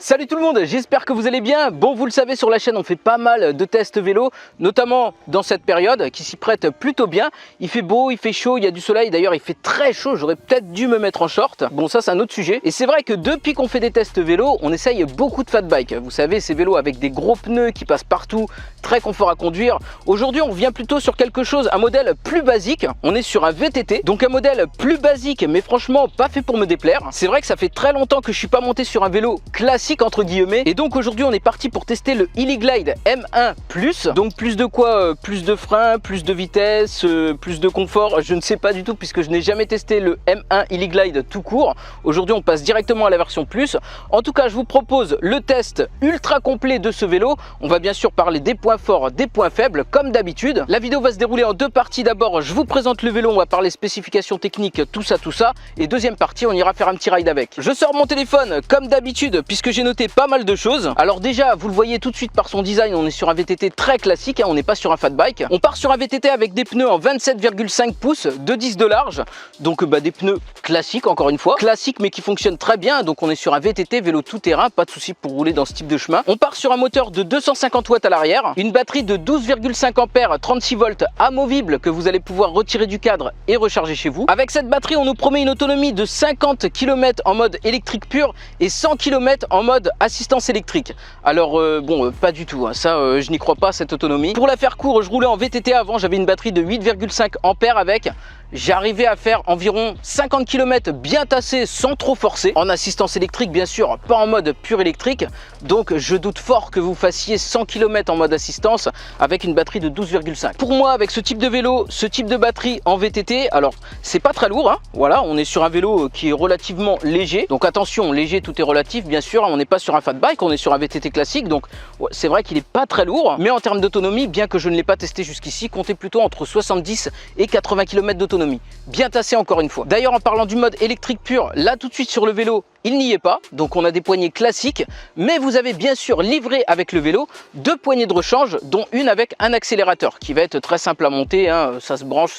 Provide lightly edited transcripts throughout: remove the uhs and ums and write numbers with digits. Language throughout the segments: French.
Salut tout le monde, j'espère que vous allez bien. Bon, vous le savez, sur la chaîne on fait pas mal de tests vélo, notamment dans cette période qui s'y prête plutôt bien. Il fait beau, il fait chaud, il y a du soleil, d'ailleurs il fait très chaud, j'aurais peut-être dû me mettre en short. Bon, ça c'est un autre sujet. Et c'est vrai que depuis qu'on fait des tests vélo, on essaye beaucoup de fat bike. Vous savez, ces vélos avec des gros pneus qui passent partout, très confort à conduire. Aujourd'hui on revient plutôt sur quelque chose, un modèle plus basique. On est sur un VTT, donc un modèle plus basique mais franchement pas fait pour me déplaire. C'est vrai que ça fait très longtemps que je suis pas monté sur un vélo classique entre guillemets, et donc aujourd'hui on est parti pour tester le Illiglide M1 Plus. Donc plus de quoi? Plus de frein, plus de vitesse, plus de confort, je ne sais pas du tout puisque je n'ai jamais testé le M1 Illiglide tout court. Aujourd'hui on passe directement à la version Plus. En tout cas je vous propose le test ultra complet de ce vélo. On va bien sûr parler des points forts, des points faibles comme d'habitude. La vidéo va se dérouler en deux parties. D'abord je vous présente le vélo, on va parler spécifications techniques, tout ça, et deuxième partie on ira faire un petit ride avec. Je sors mon téléphone comme d'habitude puisque j'ai noté pas mal de choses. Alors déjà vous le voyez tout de suite par son design, on est sur un VTT très classique, on n'est pas sur un fat bike. On part sur un VTT avec des pneus en 27,5 pouces de 10 de large, donc des pneus classiques, encore une fois classiques mais qui fonctionnent très bien. Donc on est sur un VTT vélo tout terrain, pas de souci pour rouler dans ce type de chemin. On part sur un moteur de 250 watts à l'arrière, une batterie de 12,5 ampères 36 volts amovible que vous allez pouvoir retirer du cadre et recharger chez vous. Avec cette batterie on nous promet une autonomie de 50 km en mode électrique pur et 100 km en mode assistance électrique. Alors bon, pas du tout, hein. Ça je n'y crois pas, cette autonomie. Pour la faire court, je roulais en VTT avant, j'avais une batterie de 8,5 ampères avec. J'arrivais à faire environ 50 km bien tassé sans trop forcer. En assistance électrique bien sûr, pas en mode pur électrique. Donc je doute fort que vous fassiez 100 km en mode assistance avec une batterie de 12,5. Pour moi, avec ce type de vélo, ce type de batterie en VTT, alors c'est pas très lourd, hein. Voilà, on est sur un vélo qui est relativement léger. Donc attention, léger, tout est relatif bien sûr. On n'est pas sur un fat bike, on est sur un VTT classique. Donc ouais, c'est vrai qu'il est pas très lourd. Mais en termes d'autonomie, bien que je ne l'ai pas testé jusqu'ici, comptez plutôt entre 70 et 80 km d'autonomie. Bien tassé encore une fois. D'ailleurs en parlant du mode électrique pur, là tout de suite sur le vélo, il n'y est pas. Donc on a des poignées classiques, mais vous avez bien sûr livré avec le vélo deux poignées de rechange, dont une avec un accélérateur qui va être très simple à monter, hein. Ça se branche,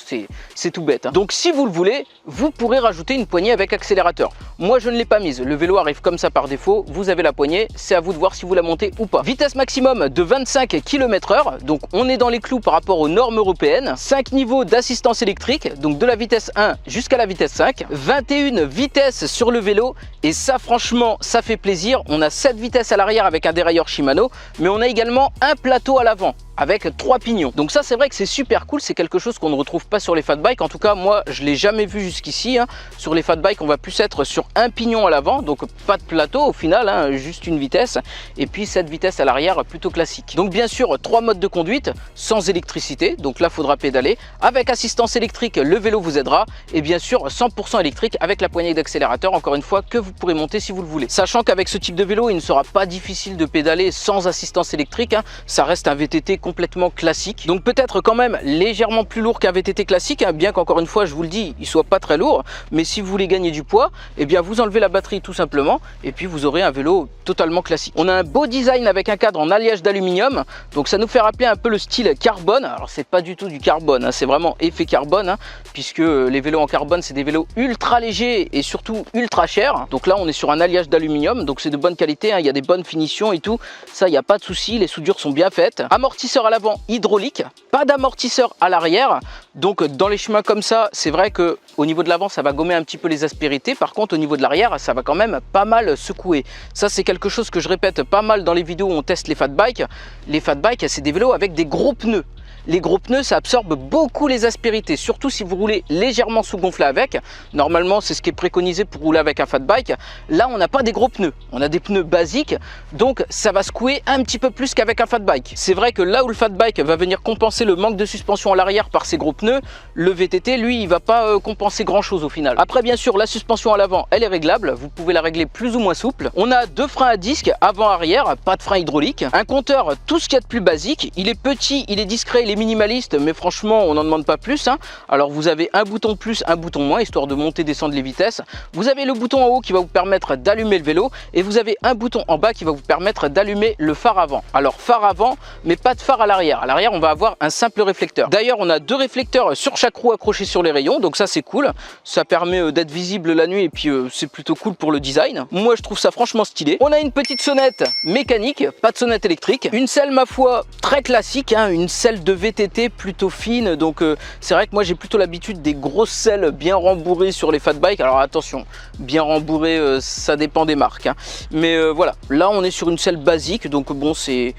c'est tout bête, hein. Donc si vous le voulez, vous pourrez rajouter une poignée avec accélérateur. Moi je ne l'ai pas mise, le vélo arrive comme ça par défaut, vous avez la poignée, c'est à vous de voir si vous la montez ou pas. Vitesse maximum de 25 km/h, donc on est dans les clous par rapport aux normes européennes. 5 niveaux d'assistance électrique, donc de la vitesse 1 jusqu'à la vitesse 5, 21 vitesses sur le vélo, et ça franchement ça fait plaisir. On a 7 vitesses à l'arrière avec un dérailleur Shimano, mais on a également un plateau à l'avant avec 3 pignons. Donc ça c'est vrai que c'est super cool, c'est quelque chose qu'on ne retrouve pas sur les fat bikes. En tout cas moi je l'ai jamais vu jusqu'ici, hein. Sur les fat bikes on va plus être sur un pignon à l'avant, donc pas de plateau au final, hein, juste une vitesse, et puis cette vitesse à l'arrière plutôt classique. Donc bien sûr 3 modes de conduite sans électricité, donc là faudra pédaler. Avec assistance électrique le vélo vous aidera, et bien sûr 100% électrique avec la poignée d'accélérateur, encore une fois, que vous pourrez monter si vous le voulez. Sachant qu'avec ce type de vélo il ne sera pas difficile de pédaler sans assistance électrique, hein. Ça reste un VTT complètement classique, donc peut-être quand même légèrement plus lourd qu'un VTT classique, hein, bien qu'encore une fois je vous le dis, il soit pas très lourd. Mais si vous voulez gagner du poids, et bien vous enlevez la batterie tout simplement, et puis vous aurez un vélo totalement classique. On a un beau design avec un cadre en alliage d'aluminium, donc ça nous fait rappeler un peu le style carbone. Alors c'est pas du tout du carbone, hein, c'est vraiment effet carbone, hein, puisque les vélos en carbone c'est des vélos ultra légers et surtout ultra chers. Donc là on est sur un alliage d'aluminium, donc c'est de bonne qualité, hein, il y a des bonnes finitions et tout, ça il n'y a pas de souci, les soudures sont bien faites. Amortisseur à l'avant hydraulique, pas d'amortisseur à l'arrière. Donc dans les chemins comme ça, c'est vrai que au niveau de l'avant ça va gommer un petit peu les aspérités, par contre au niveau de l'arrière ça va quand même pas mal secouer. Ça c'est quelque chose que je répète pas mal dans les vidéos où on teste les fat bikes. Les fat bikes c'est des vélos avec des gros pneus. Les gros pneus ça absorbe beaucoup les aspérités, surtout si vous roulez légèrement sous-gonflé avec. Normalement c'est ce qui est préconisé pour rouler avec un fat bike. Là on n'a pas des gros pneus, on a des pneus basiques, donc ça va secouer un petit peu plus qu'avec un fat bike. C'est vrai que là où le fat bike va venir compenser le manque de suspension à l'arrière par ses gros pneus, le VTT lui il va pas compenser grand chose au final. Après bien sûr la suspension à l'avant elle est réglable, vous pouvez la régler plus ou moins souple. On a deux freins à disque avant arrière, pas de frein hydraulique. Un compteur tout ce qu'il y a de plus basique, il est petit, il est discret, est minimaliste, mais franchement, on n'en demande pas plus, hein. Alors, vous avez un bouton plus, un bouton moins, histoire de monter, descendre les vitesses. Vous avez le bouton en haut qui va vous permettre d'allumer le vélo et vous avez un bouton en bas qui va vous permettre d'allumer le phare avant. Alors, phare avant, mais pas de phare à l'arrière. À l'arrière, on va avoir un simple réflecteur. D'ailleurs, on a 2 réflecteurs sur chaque roue accrochés sur les rayons, donc ça, c'est cool. Ça permet d'être visible la nuit et puis c'est plutôt cool pour le design. Moi, je trouve ça franchement stylé. On a une petite sonnette mécanique, pas de sonnette électrique. Une selle, ma foi, très classique, hein, une selle de VTT plutôt fine. Donc, c'est vrai que moi, j'ai plutôt l'habitude des grosses selles bien rembourrées sur les fat bikes. Alors, attention, bien rembourrées, ça dépend des marques, hein. Mais voilà, là, on est sur une selle basique. Donc, bon, c'est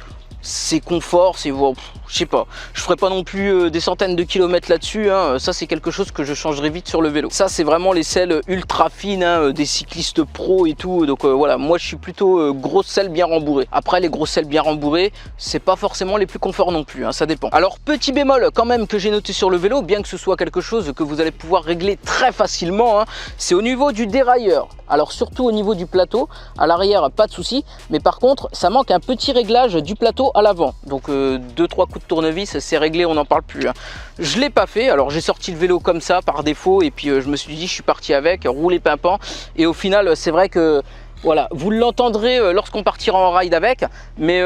confort, c'est bon, je sais pas, je ferai pas non plus des centaines de kilomètres là-dessus, hein. Ça c'est quelque chose que je changerai vite sur le vélo. Ça c'est vraiment les selles ultra fines, hein, des cyclistes pro et tout. Donc voilà, moi je suis plutôt grosse selle bien rembourrée. Après les grosses selles bien rembourrées, c'est pas forcément les plus conforts non plus, hein, ça dépend. Alors petit bémol quand même que j'ai noté sur le vélo, bien que ce soit quelque chose que vous allez pouvoir régler très facilement, hein, c'est au niveau du dérailleur. Alors surtout au niveau du plateau, à l'arrière pas de souci, mais par contre ça manque un petit réglage du plateau à l'avant. Donc 2-3 coups de tournevis, c'est réglé, on n'en parle plus, hein. Je l'ai pas fait, alors j'ai sorti le vélo comme ça par défaut et puis je me suis dit je suis parti avec, rouler pimpant, et au final c'est vrai que voilà, vous l'entendrez lorsqu'on partira en ride avec, mais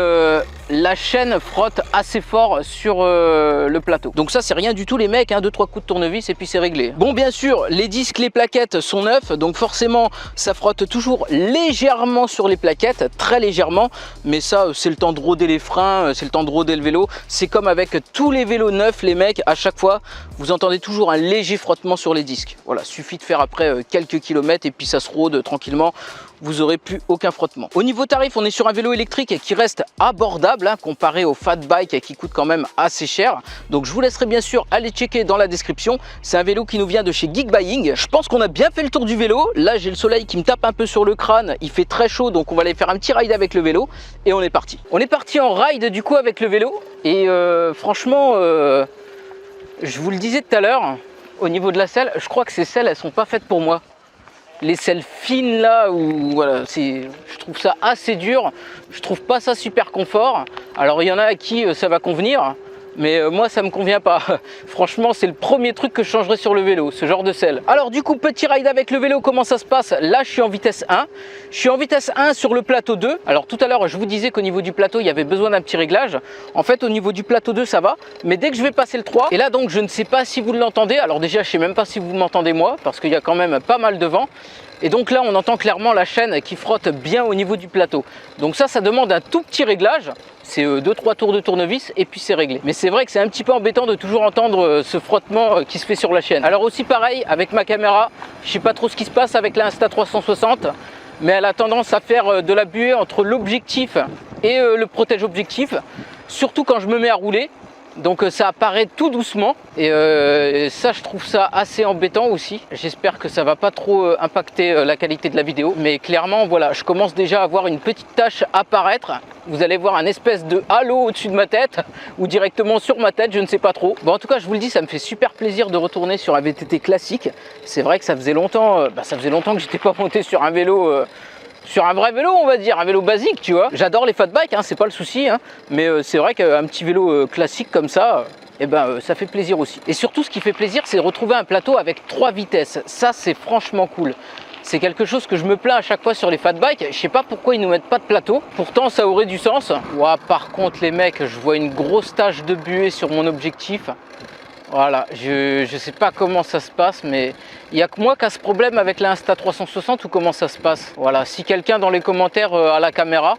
la chaîne frotte assez fort sur le plateau. Donc ça c'est rien du tout les mecs, hein, 2-3 coups de tournevis et puis c'est réglé. Bon bien sûr, les disques, les plaquettes sont neufs, donc forcément ça frotte toujours légèrement sur les plaquettes, très légèrement, mais ça c'est le temps de roder les freins, c'est le temps de roder le vélo. C'est comme avec tous les vélos neufs les mecs, à chaque fois vous entendez toujours un léger frottement sur les disques. Voilà, suffit de faire après quelques kilomètres et puis ça se rôde tranquillement. Vous n'aurez plus aucun frottement. Au niveau tarif, on est sur un vélo électrique qui reste abordable, hein, comparé au fat bike qui coûte quand même assez cher. Donc je vous laisserai bien sûr aller checker dans la description. C'est un vélo qui nous vient de chez Geek Buying. Je pense qu'on a bien fait le tour du vélo. Là j'ai le soleil qui me tape un peu sur le crâne, il fait très chaud, donc on va aller faire un petit ride avec le vélo et on est parti. On est parti en ride du coup avec le vélo et franchement, je vous le disais tout à l'heure, au niveau de la selle, je crois que ces selles elles sont pas faites pour moi. Les selles fines là, où voilà, je trouve ça assez dur, je trouve pas ça super confort. Alors il y en a à qui ça va convenir, mais moi ça me convient pas. Franchement c'est le premier truc que je changerais sur le vélo, ce genre de selle. Alors du coup petit ride avec le vélo, comment ça se passe? Là je suis en vitesse 1, je suis en vitesse 1 sur le plateau 2. Alors tout à l'heure je vous disais qu'au niveau du plateau il y avait besoin d'un petit réglage. En fait au niveau du plateau 2 ça va, mais dès que je vais passer le 3, et là donc je ne sais pas si vous l'entendez. Alors déjà je sais même pas si vous m'entendez moi, parce qu'il y a quand même pas mal de vent. Et donc là on entend clairement la chaîne qui frotte bien au niveau du plateau. Donc ça demande un tout petit réglage. C'est 2-3 tours de tournevis et puis c'est réglé. Mais c'est vrai que c'est un petit peu embêtant de toujours entendre ce frottement qui se fait sur la chaîne. Alors aussi pareil avec ma caméra, je sais pas trop ce qui se passe avec la Insta360, mais elle a tendance à faire de la buée entre l'objectif et le protège objectif, surtout quand je me mets à rouler. Donc ça apparaît tout doucement et ça je trouve ça assez embêtant aussi. J'espère que ça va pas trop impacter la qualité de la vidéo, mais clairement voilà, je commence déjà à voir une petite tache apparaître. Vous allez voir un espèce de halo au-dessus de ma tête ou directement sur ma tête, je ne sais pas trop. Bon en tout cas je vous le dis, ça me fait super plaisir de retourner sur un VTT classique. C'est vrai que ça faisait longtemps que j'étais pas monté sur un vélo. Sur un vrai vélo on va dire, un vélo basique tu vois. J'adore les fat bikes, hein, c'est pas le souci, hein, mais c'est vrai qu'un petit vélo classique comme ça, ça fait plaisir aussi. Et surtout ce qui fait plaisir c'est de retrouver un plateau avec 3 vitesses, ça c'est franchement cool. C'est quelque chose que je me plains à chaque fois sur les fat bikes, je sais pas pourquoi ils nous mettent pas de plateau, pourtant ça aurait du sens. Ouah, par contre les mecs, je vois une grosse tache de buée sur mon objectif. Voilà, je sais pas comment ça se passe, mais il n'y a que moi qui a ce problème avec la Insta360 ou comment ça se passe. Voilà, si quelqu'un dans les commentaires a la caméra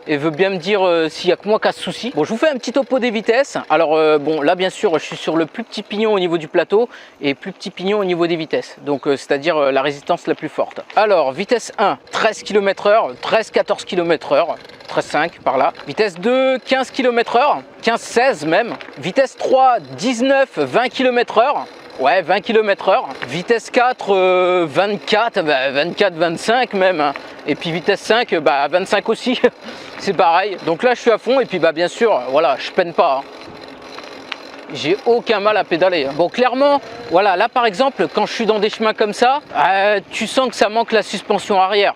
et veut bien me dire s'il n'y a que moi qui a ce souci. Bon, je vous fais un petit topo des vitesses. Alors bon, là bien sûr, je suis sur le plus petit pignon au niveau du plateau et plus petit pignon au niveau des vitesses. Donc c'est-à-dire la résistance la plus forte. Alors, vitesse 1, 13 km/h, 13-14 km/h. 13,5 par là. Vitesse 2, 15 km/h, 15-16 même. Vitesse 3, 19-20 km/h. Ouais, 20 km/h. Vitesse 4, 24, 24-25 même. Hein. Et puis vitesse 5, 25 aussi. C'est pareil. Donc là, je suis à fond. Et puis bien sûr, voilà, je peine pas. Hein. J'ai aucun mal à pédaler. Bon, clairement, voilà, là par exemple, quand je suis dans des chemins comme ça, tu sens que ça manque la suspension arrière.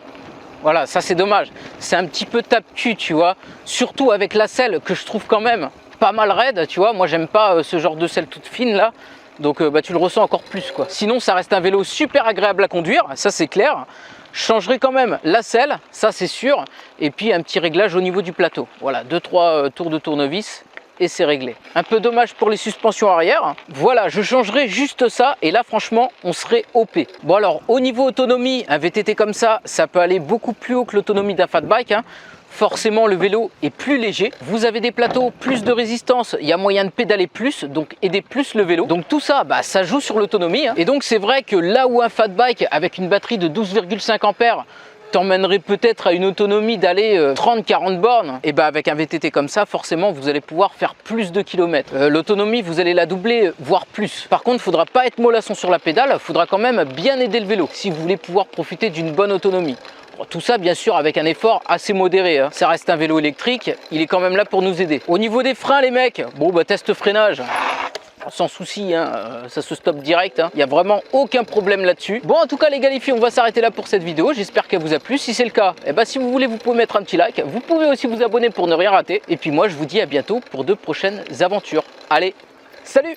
Voilà, ça c'est dommage. C'est un petit peu tape-cul, tu vois. Surtout avec la selle que je trouve quand même pas mal raide, tu vois. Moi j'aime pas ce genre de selle toute fine là. Donc tu le ressens encore plus quoi. Sinon ça reste un vélo super agréable à conduire, ça c'est clair. Je changerai quand même la selle, ça c'est sûr. Et puis un petit réglage au niveau du plateau. Voilà, 2-3 tours de tournevis et c'est réglé. Un peu dommage pour les suspensions arrière. Voilà, je changerai juste ça et là franchement on serait OP. Bon alors au niveau autonomie, un VTT comme ça peut aller beaucoup plus haut que l'autonomie d'un fat bike, hein. Forcément le vélo est plus léger, vous avez des plateaux, plus de résistance, il y a moyen de pédaler plus, donc aider plus le vélo. Donc tout ça, ça joue sur l'autonomie, hein. Et donc c'est vrai que là où un fat bike avec une batterie de 12,5 ampères t'emmènerait peut-être à une autonomie d'aller 30-40 bornes, et avec un VTT comme ça, forcément vous allez pouvoir faire plus de kilomètres. L'autonomie vous allez la doubler, voire plus. Par contre, il ne faudra pas être mollasson sur la pédale, il faudra quand même bien aider le vélo si vous voulez pouvoir profiter d'une bonne autonomie. Tout ça bien sûr avec un effort assez modéré, hein. Ça reste un vélo électrique, il est quand même là pour nous aider. Au niveau des freins les mecs, test freinage, sans souci, hein, ça se stoppe direct, hein. Il n'y a vraiment aucun problème là-dessus. Bon en tout cas les gars les filles, on va s'arrêter là pour cette vidéo, j'espère qu'elle vous a plu. Si c'est le cas, si vous voulez vous pouvez mettre un petit like, vous pouvez aussi vous abonner pour ne rien rater. Et puis moi je vous dis à bientôt pour de prochaines aventures. Allez, salut!